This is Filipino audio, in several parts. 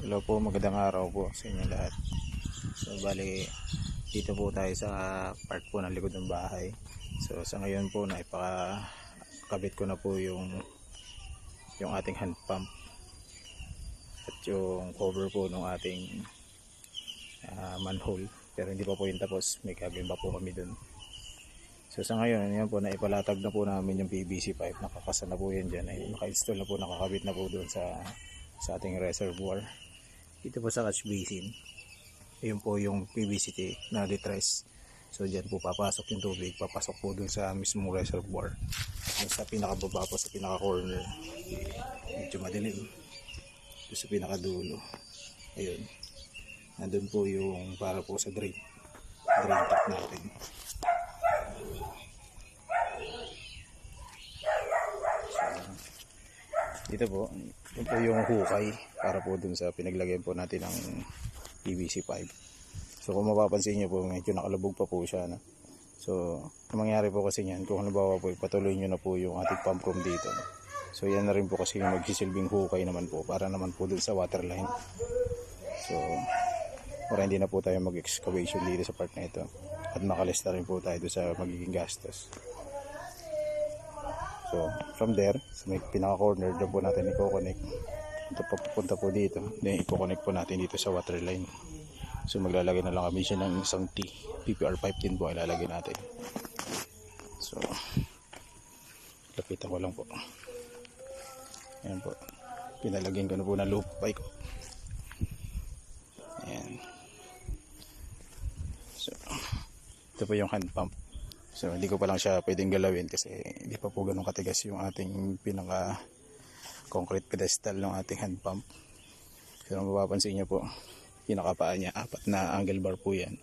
Hello po, magandang araw po sa inyo lahat. So bali, dito po tayo sa part po ng likod ng bahay. So sa ngayon po naipakabit ko na po yung ating hand pump at yung cover po ng ating manhole. Pero hindi pa po yun tapos, may gagawin pa po kami dun. So sa ngayon, yan po, naipalatag na po namin yung PVC pipe. Nakakasa na po yan dyan. Ay, naka-install na po, nakakabit na po dun sa ating reservoir. Dito po sa catch basin, yun po yung PVC na detress. So dyan po papasok yung tubig, papasok po dun sa mismong reservoir. At sa pinakababa po, sa pinaka corner, medyo madilim, doon sa pinakadulo, ayun, nandun po yung para po sa drain tap natin. Dito po, yun po yung hukay para po dun sa pinaglagyan po natin ng PVC pipe. So kung mapapansin nyo po, medyo nakalubog pa po siya, no? So ang mangyari po kasi yan, kung halimbawa po ipatuloy nyo na po yung ating pump room dito, so yan na rin po kasi yung magsisilbing hukay naman po para naman po dun sa water line. So para hindi na po tayo mag-excavation dito sa part na ito at makalista rin po tayo doon sa magiging gastos. So from there, sa may pinaka corner, doon po natin i-connect. Ito papunta po dito, then i-connect po natin dito sa water line. So maglalagay na lang kami siya ng isang PPR pipe din po ilalagay natin. So lapitan ko lang po. Ayan po, pinalagyan ko na po ng loop pipe. Ayan. So ito po yung hand pump. So hindi ko pa lang siya pwedeng galawin kasi hindi pa po ganun katigas yung ating pinaka concrete pedestal ng ating hand pump. So mapapansin niyo po, pinakapaa niya, 4 na angle bar po yan.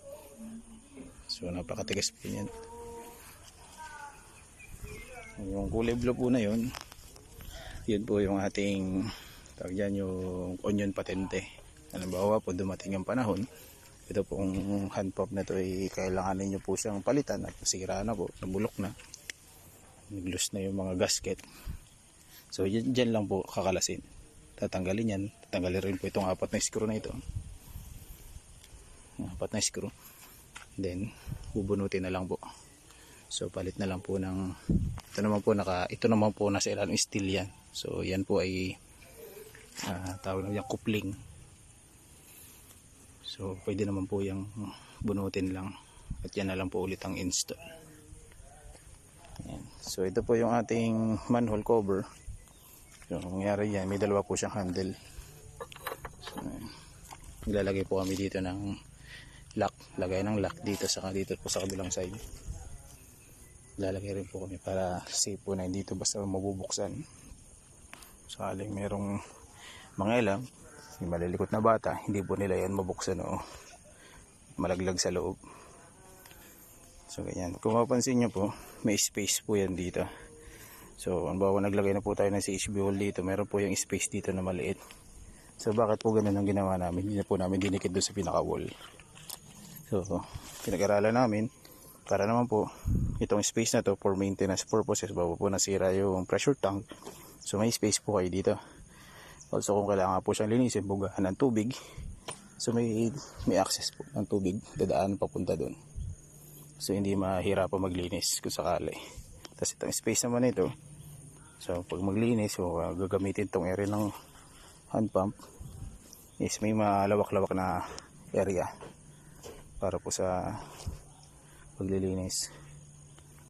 So napakatigas po yan. Yung kulay blue po na yun, yun po yung ating tawag dyan, yung onion patente. Halimbawa po dumating yung panahon, ito pong hand pump na ito ay kailanganin nyo po siyang palitan at nasira na po, nabulok na, nag-loose na yung mga gasket. So dyan lang po kakalasin, tatanggalin yan, tatanggalin rin po itong 4 na screw na ito, 4 na screw, then bubunutin na lang po. So palit na lang po ng ito naman po nasa ilalim steel yan. So yan po ay tawag na yung coupling. So pwede naman po yung bunutin lang at yan na lang po ulit ang install. Ayan. So ito po yung ating manhole cover. So nangyari yan, may dalawa po siyang handle. So nilalagay po kami dito ng lock, lagay ng lock dito po sa kabilang side. Lalagay rin po kami para safe po na dito basta mabubuksan. Sakaling merong mga ilang may malilikot na bata, hindi po nila yan mabuksan o malaglag sa loob. So ganyan, kung mapansin nyo po, may space po yan dito. So ang bawa naglagay na po tayo ng CHB hole dito, meron po yung space dito na maliit. So bakit po ganun ang ginawa namin? Hindi na po namin dinikit doon sa pinaka wall. So pinag-aralan namin para naman po itong space na to for maintenance purposes, bago po nasira yung pressure tank, so may space po kayo dito. Also kung kailangan po siyang linisin, bugahan ng tubig, so may access po ng tubig, dadaan papunta doon. So hindi mahirapan maglinis kung sakali. Tapos itong space naman ito, so pag maglinis, so gagamitin itong area ng hand pump is may malawak-lawak na area para po sa paglilinis.